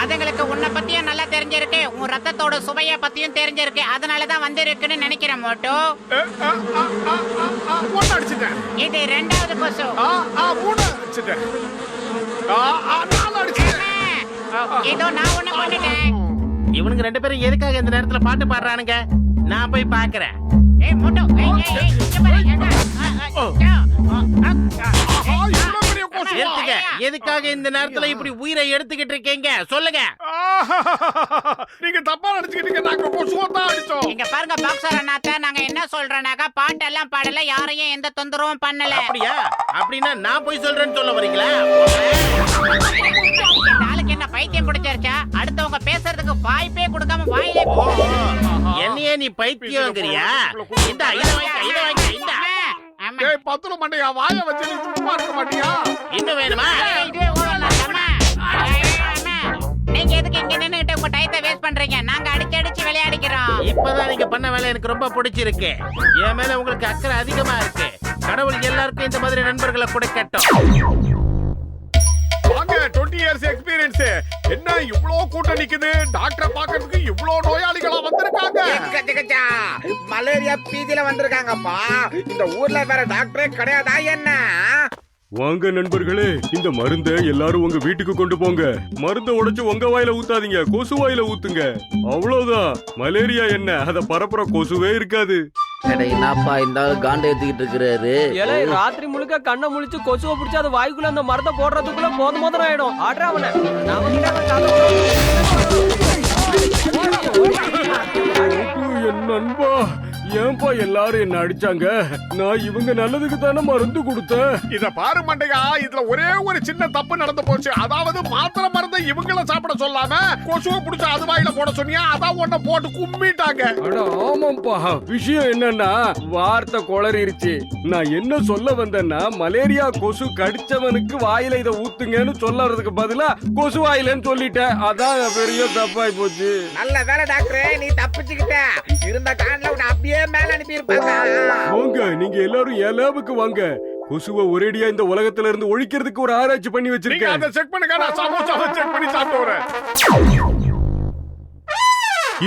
அதுங்களுக்கு உன்னை பத்தியும் நல்லா தெரிஞ்சிருக்கு, உன் ரத்தத்தோட சுவைய பத்தியும் தெரிஞ்சிருக்கு. அதனாலதான் வந்திருக்குன்னு நினைக்கிறேன் மோட்டோ. இது ரெண்டாவது கொசு. இதோ நான் உன்னை கொண்டுட்டேன். இவனுங்க ரெண்டு பேரும் எதுக்காக இந்த நேரத்துல பாட்டு பாடுறானுங்க? நான் போய் பாக்குறேன். ஏய் மோட்டோ, எதுக்காக இந்த நேரத்துல இப்படி உயிரை எடுத்துக்கிட்டு இருக்கீங்க சொல்லுங்க. நீங்க தப்பா நினைச்சுக்கிட்டீங்க, நாங்க கொசுவத்தான் அடிச்சோம். இங்க பாருங்க பாக்ஸர் அண்ணாத்த, நாங்க என்ன சொல்றோம்னாக்கா பாட்டெல்லாம் பாடல, யாரையும் எந்த தொந்தரவும் பண்ணல. அப்படியா? அப்படின்னா நான் போய் சொல்றேன்னு சொல்ல வரீங்களா? நாளைக்கு என்ன பைத்தியம் பிடிச்சிருச்சா? அடுத்தவங்க பேசுறதுக்கு வாய்ப்பே கொடுக்காம வாயிலே என்னையே நீ பைத்தியம்ங்கறியா? இந்த இத வாங்க இந்த. ஏய் பத்துரு மண்டையா, வாயை வச்சு நீ சும்மா இருக்க மாட்டியா? இன்னும் வேணுமா? நீங்க எதுக்கு இங்க நின்னுட்டு உங்க டைத்தை வேஸ்ட் பண்றீங்க? நாங்க அடிச்சு விளையாடிக்கிறோம். இப்பதான் நீங்க பண்ண வேலை எனக்கு ரொம்ப பிடிச்சிருக்கு. என் மேல உங்களுக்கு அக்கறை அதிகமா இருக்கு. கடவுள் எல்லாருக்கும் இந்த மாதிரி நண்பர்களை கொடுக்கட்டும். வாங்க, 20 years எக்ஸ்பீரியன்ஸ். என்ன இவ்ளோ கூட்டம் நிக்குது? டாக்டரை பார்க்கிறதுக்கு இவ்ளோ நோயாளிகளா வந்திருக்காங்க. மலேரியா பீதியில வந்திருக்காங்கப்பா. இந்த ஊர்ல வேற டாக்டரே கிடையாதா என்ன? வாங்க நண்பர்களே, இந்த மருந்தை எல்லாரும் உங்க வீட்டுக்கு கொண்டு போங்க. மருந்தை உடைச்சு உங்க வாயில ஊத்தாதீங்க, கொசு வாயில ஊத்துங்க. அவ்வளவுதான். மலேரியா என்ன, அத பரப்புற கொசுவே இருக்காது. என்னப்பா இந்த காண்ட ஏத்திக்கிட்டு இருக்கிறாரு? ராத்திரி முழுக்க கண்ணை முழிச்சு கொசுவை பிடிச்சி அது வாய்க்குள்ள அந்த மரத்தை போடுறதுக்குள்ள மோதம் ஆயிடும். ஆடுறா அவனை. என் நண்பா, ஏன்பா எல்லாரும் என்ன அடிச்சாங்க? நான் இவங்க நல்லதுக்கு தானே மருந்து கொடுத்தேன். இத பாரு மண்டையா, இதுல ஒரே ஒரு சின்ன தப்பு நடந்து போச்சு. அதாவது மாத்திரை மருந்தை இவங்கள சாப்பிட சொல்லாம கொசுவை பிடிச்ச அது வாயில போட சொன்னியா, அதான் ஒன்ன போட்டு கும்பிட்டாங்க. ஆமாப்பா, விஷயம் என்னன்னா வார்த்தை குளறிருச்சு. நான் என்ன சொல்ல வந்தேன்னா, மலேரியா கொசு கடிச்சவனுக்கு வாயில இத ஊத்துங்கன்னு சொல்லறதுக்கு பதிலா கொசு வாயிலன்னு சொல்லிட்டேன். அதான் பெரிய தப்பாய் போச்சு. நல்ல வேலை டாக்டரே, நீ தப்பிச்சுக்கிட்ட. இருந்த காண்ல உன்னை அப்படியே மேல அனுப்பி இருப்பாங்க. வாங்க, நீங்க எல்லாரும் என் லேபுக்கு வாங்க. கொசுவை ஒரேடியா இந்த உலகத்துல இருந்து ஒழிக்கிறதுக்கு ஒரு ஆராய்ச்சி பண்ணி வச்சிருக்கேன். அதை செக் பண்ணுங்க, நான் சமோசாவை செக் பண்ணி சாப்பிட்டு வரேன்.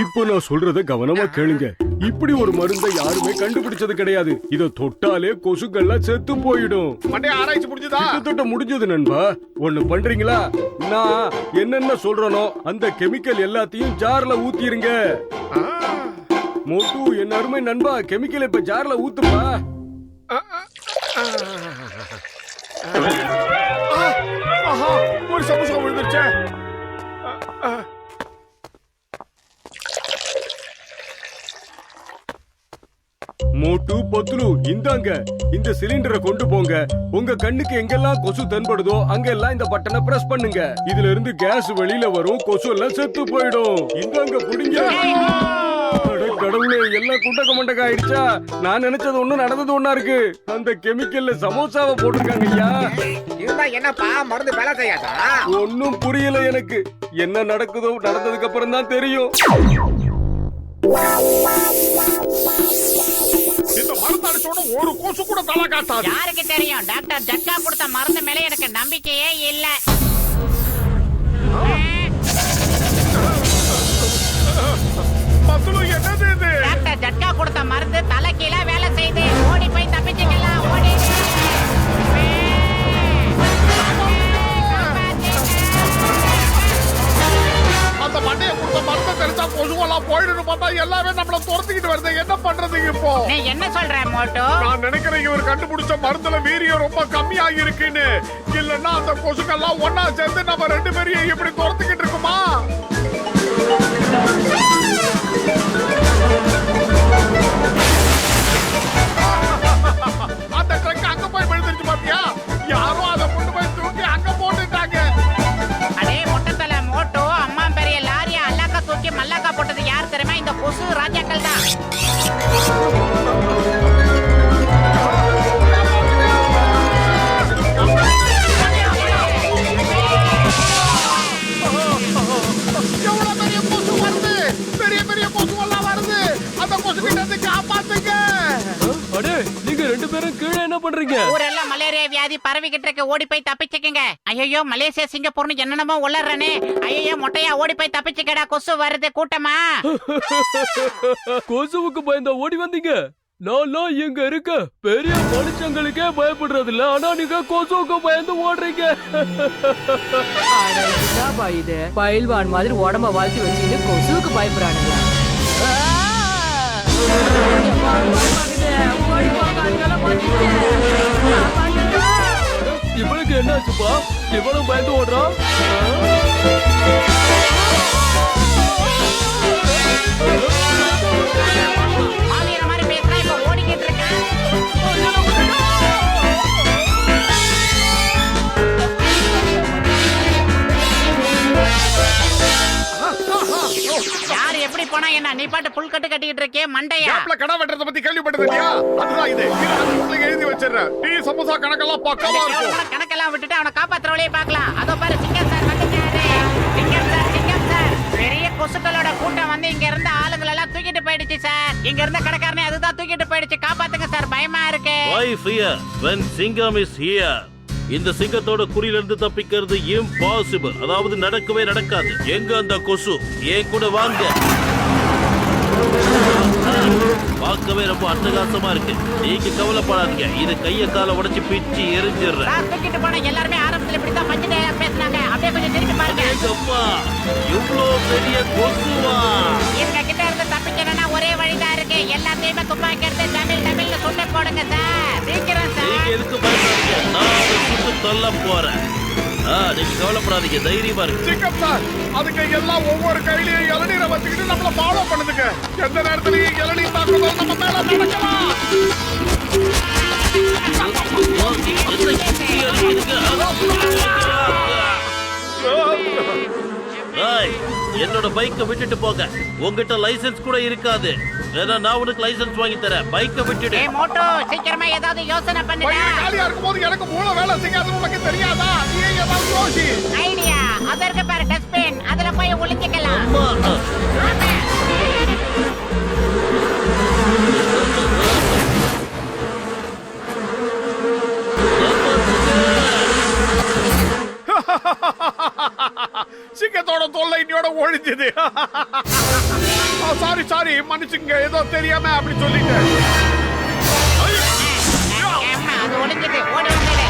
இப்போ நான் சொல்றத கவனமா கேளுங்க. இப்படி ஒரு மருந்தை யாருமே கண்டுபிடிச்சது கிடையாது. இத தொட்டாலே கொசுக்கள்லாம் செத்து போயிடும். மண்டே ஆராய்ச்சி முடிஞ்சதா? கிட்டத்தட்ட முடிஞ்சது நண்பா. ஒண்ணு பண்றீங்களா? நான் என்னென்ன சொல்றனோ அந்த கெமிக்கல் எல்லாத்தையும் ஜார்ல ஊத்திருங்க. மோட்டு, என் அருமை நண்பா, கெமிக்கல் இப்ப ஜார்ல ஊத்துப்பா. ஒரு சமோசா விழுந்துருச்சே. மோட்டு, பத்துலு, இந்தாங்க. இந்த சிலிண்டரை கொண்டு போங்க. உங்க கண்ணுக்கு எங்கெல்லாம் கொசு தென்படுதோ அங்கெல்லாம் இந்த பட்டனை பிரஸ் பண்ணுங்க. இதுல இருந்து கேஸ் வெளியில வரும், கொசு எல்லாம் செத்து போயிடும். இந்தாங்க, புடிங்க. கடவுளே, எல்லாம் குண்டக்க மண்டக்க ஆயிடுச்சா? நான் நினைச்சது ஒண்ணு, நடந்தது ஒண்ணா இருக்கு. அந்த கெமிக்கல்ல சமோசாவை போட்டிருக்காங்க ஐயா. இருந்தா என்னப்பா மருந்து வேலை செய்யாதா? ஒன்னும் புரியல எனக்கு. என்ன நடக்குதோ நடந்ததுக்கு அப்புறம் தான் தெரியும். இந்த மருந்து அடிச்சோட ஒரு கொசு கூட தலை காட்டாது. யாருக்கு தெரியும்? டாக்டர் ஜட்கா கொடுத்த மருந்து மேல எனக்கு நம்பிக்கையே இல்ல. என்னது இது? டாக்டர் ஜட்கா கொடுத்த மருந்து தலை கீழே வேலை செய்து. ஓடி போய் தப்பிச்சுக்கலாம், ஓடி. அந்த மண்டையை கொடுத்த மருந்து தெரிஞ்சா கொசுவெல்லாம் போயிடுன்னு பார்த்தா எல்லாமே நம்மள துரத்திக்கிட்டு வருது. என்ன பண்றது இப்போ? நீ என்ன சொல்ற மோட்டோ? நான் நினைக்கிறேன் இவர் கண்டுபிடிச்ச மருந்துல வீரியம் ரொம்ப கம்மியாகி இருக்குன்னு. இல்லன்னா அந்த கொசுக்கெல்லாம் ஒன்னா சேர்ந்து நம்ம ரெண்டு பேரையும் இப்படி துரத்திக்கிட்டு இருக்குமா? அந்த ட்ரக் அங்க போய் விழுந்துருச்சு பாத்தியா? யாரும் அதை கொண்டு போய் தூக்கி அங்க போட்டுட்டாங்க. அடே மொட்டத்தல மோட்டோ, அம்மா பெரிய லாரியா அல்லாக்கா தூக்கி மல்லாக்கா போட்டது யார் தெரியுமா? இந்த கொசு ராஜாக்கள் தான். நீங்க 2 பேரும் கீழே என்ன பண்றீங்க? ஊரெல்லாம் மலேரியா வியாதி பரவிக்கிட்டு இருக்கு, ஓடி போய் தப்பிச்சுக்கங்க. ஐயோ மலேசியா சிங்கப்பூர்னு என்னென்னமோ உளறனே. ஐயோ மொட்டையா ஓடி போய் தப்பிச்சுக்கடா, கொசு வருது கூட்டமா. கொசுவுக்கு பயந்தா ஓடி வந்தீங்க? நான் இங்க இருக்க பெரிய மனுஷங்களுக்கே பயப்படுறது இல்ல, ஆனா நீங்க கொசுவுக்கு பயந்து ஓடுறீங்க. இது பயில்வான் மாதிரி உடம்ப வாழ்த்தி வச்சுட்டு கொசுவுக்கு பயப்படுறானுங்க. இவனுக்கு என்னாச்சுப்பா? இவனும் பயந்து ஓடுறான். மாவீர மாதிரி பேசுறா, இப்ப ஓடிக்கிட்டு இருக்கேன். யாரு எப்படி போனா என்ன, நீ பாட்டு புல் கட்டு கட்டிக்கிட்டு இருக்கே மண்டையா. கேப்ல கடை வெட்டுறத பத்தி கேள்விப்பட்டது இல்லையா? அதுதான் இது. எழுதி வச்சிடுறேன். டீ சமோசா கணக்கெல்லாம் பக்கமா இருக்கும். கணக்கெல்லாம் விட்டுட்டு அவனை காப்பாத்துற வழியை பார்க்கலாம். அதோ பாரு சிங்கம் சார் வந்துட்டாரு. சிங்கம் சார் பெரிய கொசுக்களோட கூட்டம் வந்து இங்க இருந்த ஆளுங்களை எல்லாம் தூக்கிட்டு போயிடுச்சு சார். இங்க இருந்த கடைக்காரனே அதுதான் தூக்கிட்டு போயிடுச்சு. காப்பாத்துங்க சார், பயமா இருக்கு. Why fear when Singam is here? இந்த சிங்கத்தோட குறியில இருந்து தப்பிக்கிறது இம்பாசிபிள். அதாவது நடக்கவே நடக்காது. எங்க அந்த கொசு? ஏன் கூட வாங்க. பார்க்கவே ரொம்ப அட்டகாசமா இருக்கு. நீங்க கவலைப்படாதீங்க, இது கைய கால உடைச்சு பிச்சு எரிஞ்சிடுறேன். சார் தூக்கிட்டு போன எல்லாருமே ஆரம்பத்துல இப்படித்தான் பஞ்சு பேசினாங்க. அப்படியே கொஞ்சம் திருப்பி பாருங்க. அப்பா இவ்ளோ பெரிய கொசுவா? இவங்க கிட்ட இருந்து தப்பிக்கணும்னா ஒரே வழிதான் இருக்கு. எல்லாத்தையுமே துப்பாக்கி எடுத்து தமிழ்ல சுட்டு போடுங்க சார். சீக்கிரம் நீங்க சார். எதுக்கு பயப்படுறீங்க? நான் அதை சுட்டு கொல்ல போறேன். நீங்க கவலைப்படாதீங்க, தைரியமா இருக்கு. சிங்கம் சார், அதுக்கு எல்லாம் ஒவ்வொரு கையிலயும் இளநீரை வச்சுக்கிட்டு நம்மள ஃபாலோ பண்ணுதுங்க. எந்த நேரத்திலயும் இளநீர் தாக்குதல் நம்ம மேல நடக்கலாம். என்னோட பைக்கை விட்டுட்டு போங்க. உங்ககிட்ட லைசென்ஸ் கூட இருக்காது. வேணா நான் உனக்கு லைசென்ஸ் வாங்கி தரேன். பைக்கை விட்டுடு. ஏய் மோட்டோ, சீக்கிரமா ஏதாவது யோசனை பண்ணுடா. வயிறு காலியா இருக்கும்போது எனக்கு மூளை வேலை செய்யாதுன்னு உனக்கு தெரியாதா? நீ ஏதாவது யோசி. ஐடியா, அதற்கு பாரு டஸ்ட்பின். அதுல போய் ஒளிஞ்சிக்கலாம். அம்மா. சிங்கத்தோட தொல்லை இன்னையோட ஒழிஞ்சது. சாரி மன்னிச்சுங்க, ஏதோ தெரியாம அப்படி சொல்லிட்டேன். அம்மா, அது ஒளிஞ்சிட்டு ஓடி வந்துடு.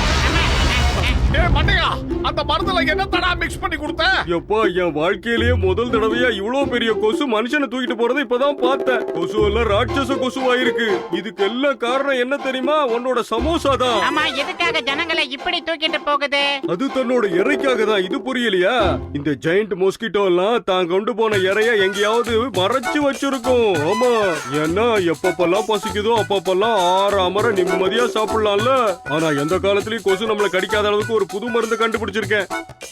ஏய் மண்டையா, அந்த மருந்துல என்ன தடா மிக்ஸ் பண்ணி கொடுத்த? எப்பா என் வாழ்க்கையிலேயே முதல் தடவையா இவ்ளோ பெரிய கொசு மனுஷனை தூக்கிட்டு போறதை இப்பதான் பார்த்தேன். கொசு எல்லாம் ராட்சச கொசுவா இருக்கு. இதுக்கு எல்லாம் காரணம் என்ன தெரியுமா? உன்னோட சமோசா தான். ஆமா, எதுக்காக ஜனங்களை இப்படி தூக்கிட்டு போகுது? அது தன்னோட இறைக்காக தான். இது புரியலையா? இந்த ஜெயண்ட் மொஸ்கிட்டோ எல்லாம் தான் கொண்டு போன இறைய எங்கேயாவது மறைச்சு வச்சிருக்கும். ஆமா, ஏன்னா எப்பப்பெல்லாம் பசிக்குதோ அப்பப்பெல்லாம் ஆறாமற நிம்மதியா சாப்பிடலாம்ல. ஆனா எந்த காலத்திலயும் கொசு நம்மள கடிக்காத அளவுக்கு ஒரு புது மருந்து கண்டுபிடிச்சிருக்கேன்.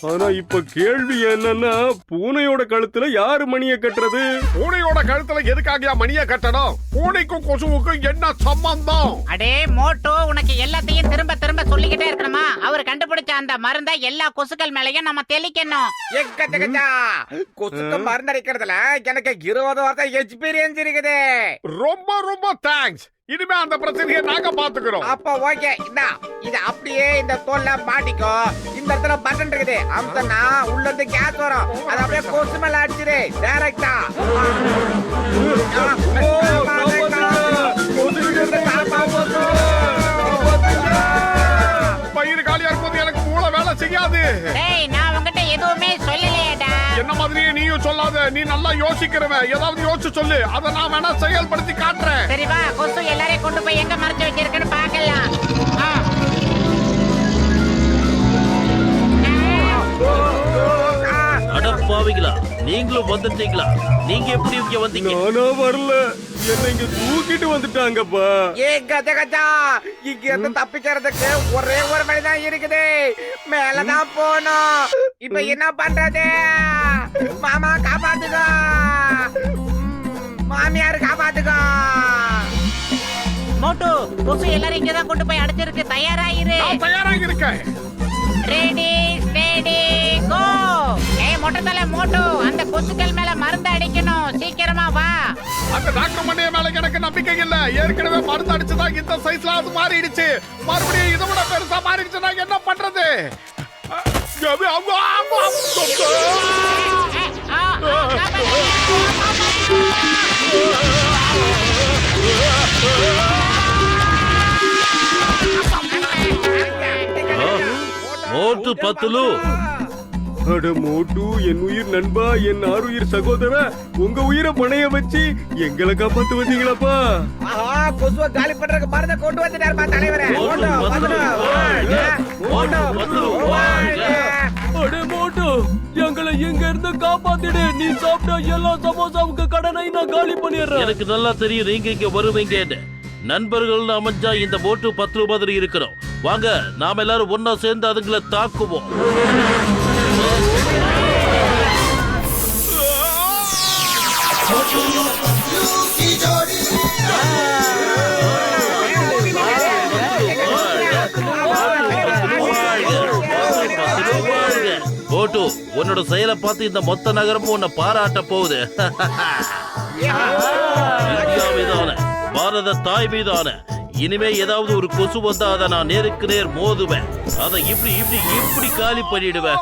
ஆனா இப்ப கேள்வி என்னன்னா, பூனையோட கழுத்துல யாரு மணியை கட்டுறது? பூனையோட கழுத்துல எதுக்காக மணியை கட்டணும்? பூனைக்கும் கொசுவுக்கும் என்ன சம்பந்தம்? அடே மோட்டோ, உனக்கு எல்லாத்தையும் திரும்ப திரும்ப சொல்லிக்கிட்டே இருக்கணுமா? அவர் கண்டுபிடிச்ச அந்த மருந்தை எல்லா கொசுக்கள் மேலயும் நம்ம தெளிக்கணும். கொசுக்கு மருந்து அடிக்கிறதுல எனக்கு 20 வருஷம் எக்ஸ்பீரியன்ஸ் இருக்குது. ரொம்ப தேங்க்ஸ். இனிமே அந்த பிரச்சனையை நாங்க பாத்துக்கிறோம். அப்ப ஓகே, இது அப்படியே இந்த தோல்ல மாட்டிக்கோ. இந்த இடத்துல பட்டன் இருக்குது, அமுத்தனா உள்ள இருந்து கேஸ் வரும். அது அப்படியே கொசு மேல அடிச்சிரு டைரக்டா. பயிர் காலியா இருக்கும்போது எனக்கு மூளை வேலை செய்யாது. டேய், நான் உன்கிட்ட எதுவுமே சொல்லலையேடா. என்ன மாதிரியே நீயும் சொல்லாத. நீ நல்லா யோசிக்கிறவன். ஏதாவது யோசிச்சு சொல்லு, அதை நான் வேணா செயல்படுத்தி காட்டுறேன். சரி வா, கொசு எல்லாரையும் கொண்டு போய் எங்க மறைச்சு வச்சிருக்குன்னு பாக்கலாம். அடப்பாவிங்களா, நீங்களும் வந்துட்டீங்களா? நீங்க எப்படி இங்க வந்தீங்க? நானா வரல, என்ன இங்க தூக்கிட்டு வந்துட்டாங்கப்பா. இங்க இருந்து தப்பிக்கிறதுக்கு ஒரே ஒரு வழிதான் இருக்குது. மேலதான் போனோம். இப்ப என்ன பண்றது? மாமா காப்பாத்துக்கோ, மாமியார் காப்பாத்துக்கோ. மோட்டு, கொசு எல்லாரும் இங்கதான் கொண்டு போய் அடைச்சிருக்கு. தயாராயிரு. நான் தயாராக இருக்கேன். Ready steady go. ஏய் மொட்டை தலை மோட்டு, அந்த கொசுக்கள் மேல மருந்து அடிக்கணும். சீக்கிரமா வா. அந்த டாக்டர் மண்டைய மேல எனக்கு நம்பிக்கை இல்ல. ஏற்கனவே மருந்து அடிச்சுதான் இந்த சைஸ்ல அது மாறிடுச்சு. மறுபடியும் இதை விட பெருசா மாறிடுச்சுன்னா என்ன பண்றது? மோட்டு பத்துலு, அட மோட்டு, என் உயிர் நண்பா, என் ஆறுயிர் சகோதரா, உங்க உயிரை பணைய வச்சு எங்களை காப்பாத்து வந்தீங்களாப்பா. ஆஹா, கொசுவை காலி பண்றதுக்கு மருந்தை கொண்டு வந்துட்டாருப்பா தலைவரே. மோட்டு பத்துலு, மோட்டு பத்துலு, அடே மோட்டு, எங்களை இங்க இருந்து காப்பாத்திடு. நீ சாப்பிட்ட எல்லா சமோசாவுக்கு கடனை நான் காலி பண்ணிடுறேன். எனக்கு நல்லா தெரியும் நீங்க இங்க வருவீங்கன்னு. நண்பர்கள் அமைஞ்சா இந்த மோட்டு 10 மாதிரி இருக்கிறோம். வாங்க, நாம எல்லாரும் ஒன்னா சேர்ந்து அதுங்களை தாக்குவோம். மோட்டு, உன்னோட செயலை பார்த்து இந்த மொத்த நகரமும் உன்னை பாராட்ட போகுது. இந்தியா மீதான, பாரத தாய் மீதான, இனிமே ஏதாவது ஒரு கொசு வந்தா அதை நான் நேருக்கு நேர் மோதுவேன். அதை இப்படி இப்படி இப்படி காலி பண்ணிடுவேன்.